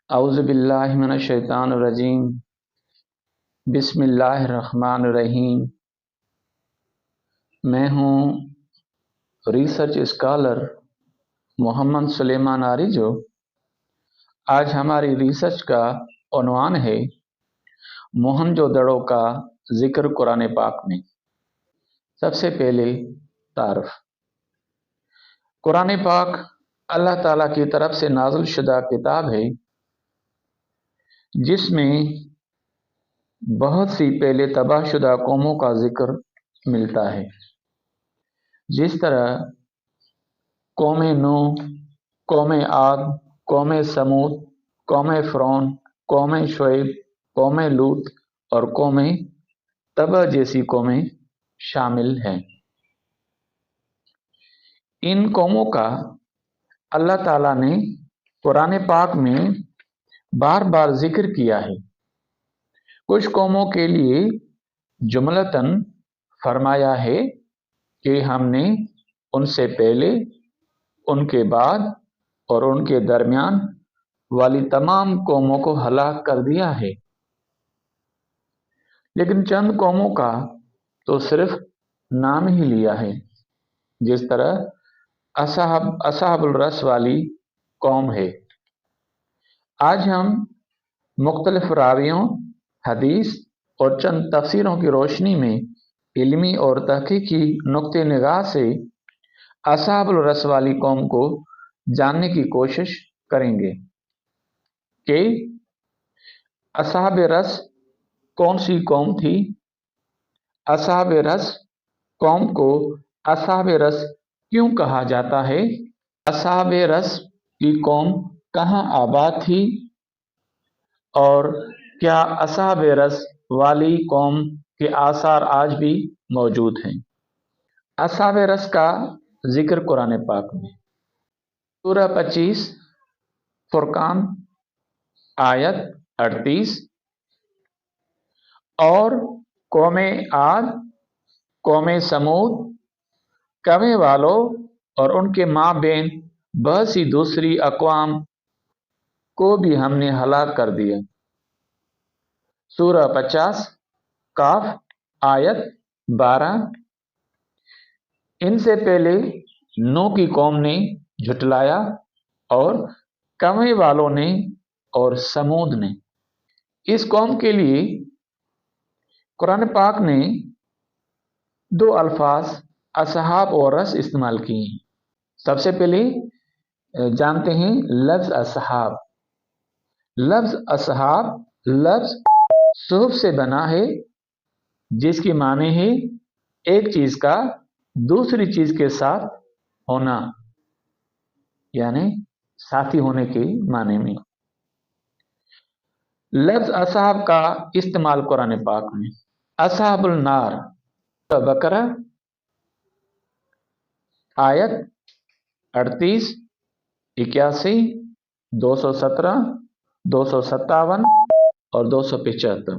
اعوذ باللہ من الشیطان الرجیم بسم اللہ الرحمن الرحیم۔ میں ہوں ریسرچ اسکالر محمد سلیمان آریجو۔ آج ہماری ریسرچ کا عنوان ہے موہنجو دڑو کا ذکر قرآن پاک میں۔ سب سے پہلے تعارف۔ قرآن پاک اللہ تعالیٰ کی طرف سے نازل شدہ کتاب ہے جس میں بہت سی پہلے تباہ شدہ قوموں کا ذکر ملتا ہے، جس طرح قوم نوح، قوم عاد، قوم سمود، قوم فرعون، قوم شعیب، قوم لوط اور قوم تبع جیسی قومیں شامل ہیں۔ ان قوموں کا اللہ تعالیٰ نے قرآن پاک میں بار بار ذکر کیا ہے۔ کچھ قوموں کے لیے جملتاً فرمایا ہے کہ ہم نے ان سے پہلے، ان کے بعد اور ان کے درمیان والی تمام قوموں کو ہلاک کر دیا ہے، لیکن چند قوموں کا تو صرف نام ہی لیا ہے، جس طرح اصحاب الرس والی قوم ہے۔ آج ہم مختلف راویوں، حدیث اور چند تفسیروں کی روشنی میں علمی اور تحقیقی نقطہ نگاہ سے اصحاب الرس والی قوم کو جاننے کی کوشش کریں گے کہ اصحاب رس کون سی قوم تھی، اصحاب رس قوم کو اصحاب رس کیوں کہا جاتا ہے، اصحاب رس کی قوم کہاں آباد تھی، اور کیا اصحاب رس والی قوم کے آثار آج بھی موجود ہیں۔ اصحاب رس کا ذکر قرآن پاک میں سورہ 25 فرقان آیت 38، اور قوم عاد، قوم سمود، کوے والوں اور ان کے مابین بہت سی دوسری اقوام کو بھی ہم نے ہلاک کر دیا۔ سورہ 50 قاف آیت 12۔ ان سے پہلے نوح کی قوم نے جھٹلایا، اور کوے والوں نے اور سمود نے۔ اس قوم کے لیے قرآن پاک نے دو الفاظ اصحاب اور رس استعمال کیے ہیں۔ سب سے پہلے جانتے ہیں لفظ اصحاب۔ لفظ اصحاب لفظ صحب سے بنا ہے، جس کی معنی ہے ایک چیز کا دوسری چیز کے ساتھ ہونا، یعنی ساتھی ہونے کے معنی میں۔ لفظ اصحاب کا استعمال قرآن پاک میں اصحاب النار بقرہ آیت 38، 81، 217، 257 اور 275۔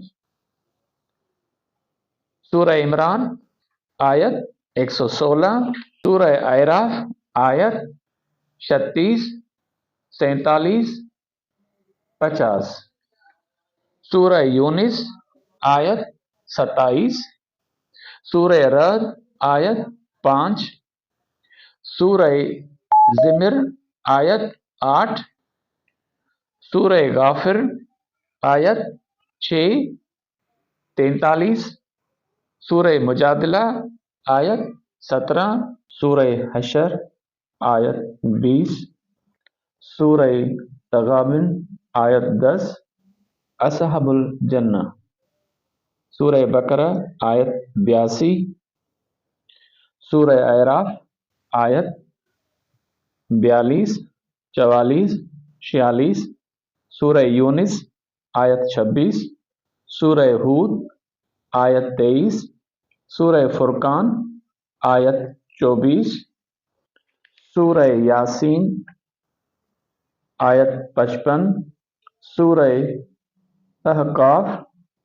سورہ عمران آیت 116، سورہ اعراف آیت 36، 47، 50، سورہ یونس آیت 27، سورہ رعد آیت 5، سورہ زمر آیت 8، سورہ غافر آیت 6، 43، سورہ مجادلہ آیت 17، سورہ حشر آیت 20، سورہ تغابن آیت 10، اصحاب الجنہ، سورہ بقرہ آیت 82، سورہ اعراف آیت 42، 44، 46، سورہ یونس آیت 26، سورہ ہود آیت 23، سورہ فرقان آیت 24، سورہ یاسین آیت 55، سورہ احقاف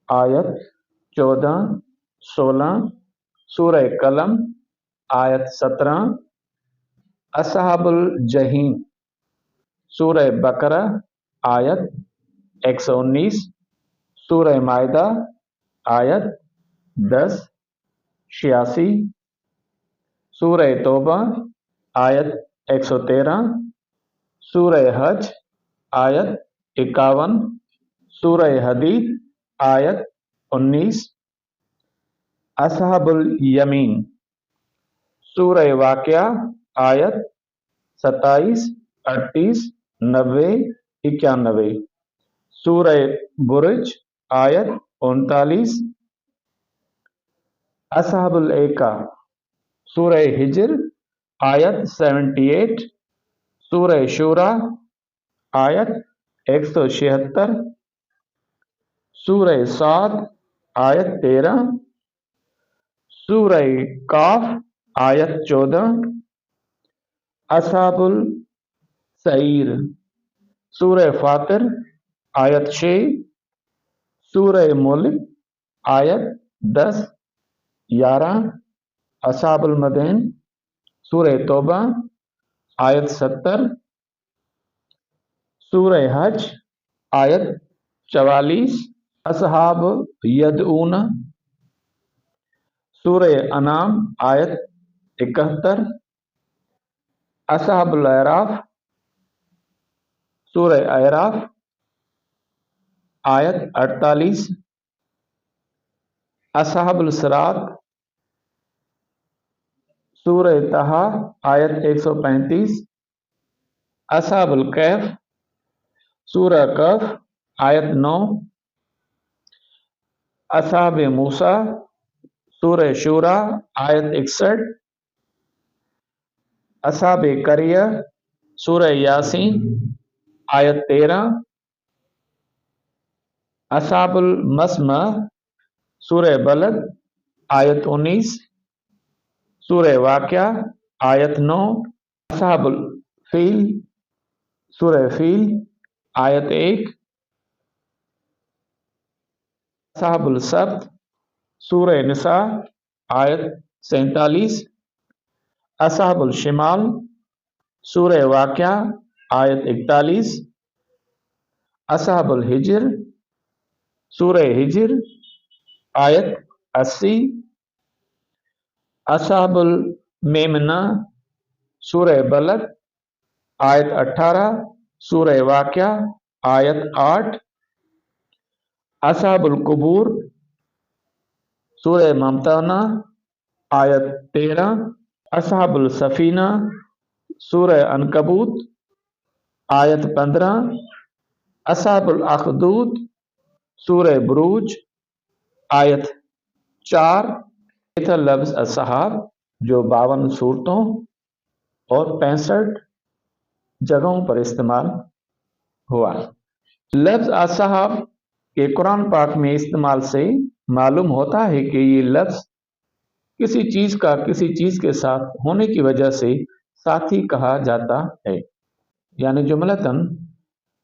آیت 14، 16، سورہ قلم آیت 17، اصحاب الجحیم، سورہ بقرہ آیت 119, सूरह माइदा आयत 10, 86, सूरह तौबा आयत 113, सूरह हज आयत 51, सूरह हदीद आयत 19, असहाबुल यमीन, सूरह वाक़िया आयत 27, 38, 90, 91, सूरह बुरुज आयत 39, असहाबुल ऐका, सूरह हिज्र आयत 78, सूरह शूरा आयत 176, सूरह साद आयत 13, सूरह काफ आयत 14, असहाबुल सईर, सूरह फातिर आयत 6, सूरह मुल्क आयत 10, 11, असहाबुल मदैन, सूरह तौबा आयत 70, सूरह हज आयत 44, असहाब यदऊन, सूरह अनाम आयत 71, असहाबुल अराफ, सूरह अराफ आयत 48, असहाबुल सिरात, सूरह तहा आयत 135, असहाबुल कैफ, सूरह कफ आयत 9, असहाब मूसा, सूरह शूरा आयत 61, असहाब करिया, सूरह यासीन आयत 13, असहाबुल मसमा, सूरह बलद आयत 19, सूरह वाक़िया आयत 9, असहाबुल फील, सूरह फील आयत 1, असहाबुल सब्त, सूरह निसा आयत 47, असहाबुल शिमाल, सूरह वाक़िया आयत 41, असहाबुल हिज्र, सूरह हिज्र आयत 80, असहाबुल मेमना, सूरह बलद आयत 18, सूरह वाक़िया आयत 8, असहाबुल कुबूर, सूरह मुम्तहना आयत 13, असहाबुल सफीना, सूरह अनकबूत आयत 15, असहाबुल अखदूद, सूरह बुरूज आयत 4। ये था लफ्ज़ असहाब जो 52 सूरतों और 65 जगहों पर इस्तेमाल हुआ। लफ्ज़ असहाब के कुरान पाक में इस्तेमाल से मालूम होता है कि ये लफ्ज़ किसी चीज़ का किसी चीज़ के साथ होने की वजह से साथी कहा जाता है। यानी जुमलतन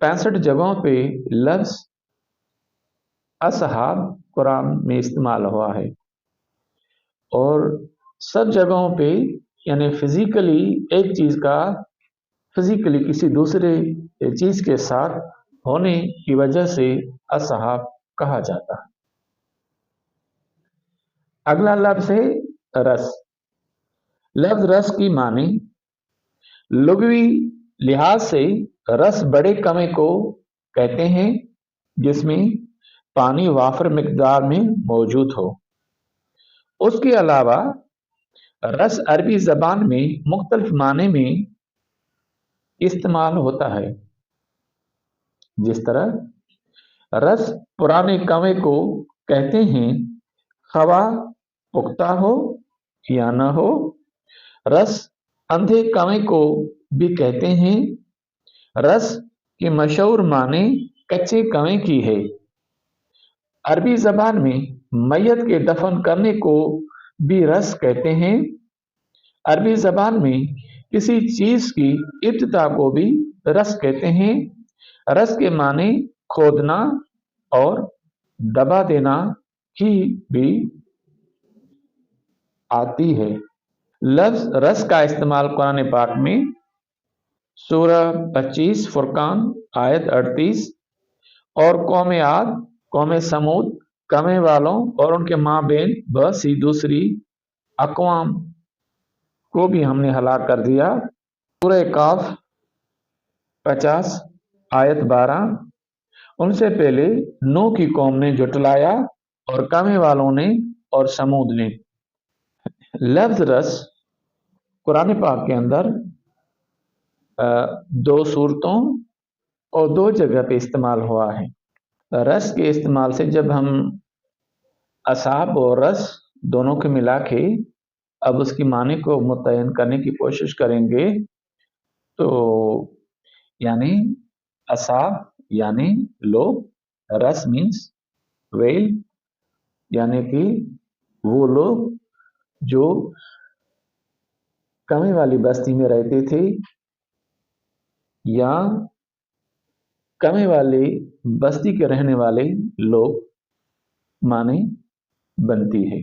65 जगहों पे लफ्ज़ असहाब कुरान में इस्तेमाल हुआ है और सब जगहों पे यानी फिजिकली एक चीज़ का फिजिकली किसी दूसरे चीज़ के साथ होने की वजह से असहाब कहा जाता है। अगला लफ्ज़ है रस। लफ्ज़ रस की माने लुग़वी लिहाज से रस बड़े कमे को कहते हैं जिसमें पानी वाफर मिकदार में मौजूद हो। उसके अलावा रस अरबी ज़बान में मुख्तलिफ माने में इस्तेमाल होता है। जिस तरह रस पुराने कमे को कहते हैं खवा पुख्ता हो या न हो। रस अंधे कमे को भी कहते हैं। रस के मशहूर माने कच्चे कमे की है। अरबी ज़बान में मैयत के दफन करने को भी रस कहते हैं। अरबी ज़बान में किसी चीज़ की इब्तिदा को भी रस कहते हैं। रस के माने खोदना और दबा देना की भी आती है। लफ्ज़ रस का इस्तेमाल कुरान पाक में सूरह 25 फुरकान आयत 38 और कौम आद, कौम समूद, कमे वालों और उनके माबेन बसी दूसरी अक़वाम को भी हमने हलाक कर दिया। सूरह काफ 50 आयत 12। उनसे पहले नूह की कौम ने जुटलाया और कमे वालों ने और समूद ने। लफ्ज रस कुरान पाक के अंदर 2 सूरतों और 2 जगह पे इस्तेमाल हुआ है। रस के इस्तेमाल से जब हम असाब और रस दोनों को मिला के अब उसकी माने को मुतय्यन करने की कोशिश करेंगे तो यानी असाब यानी लोग, रस मीन्स वेल यानी कि वो लोग जो कमी वाली बस्ती में रहते थे या कमी वाली बस्ती के रहने वाले लोग माने बनती है।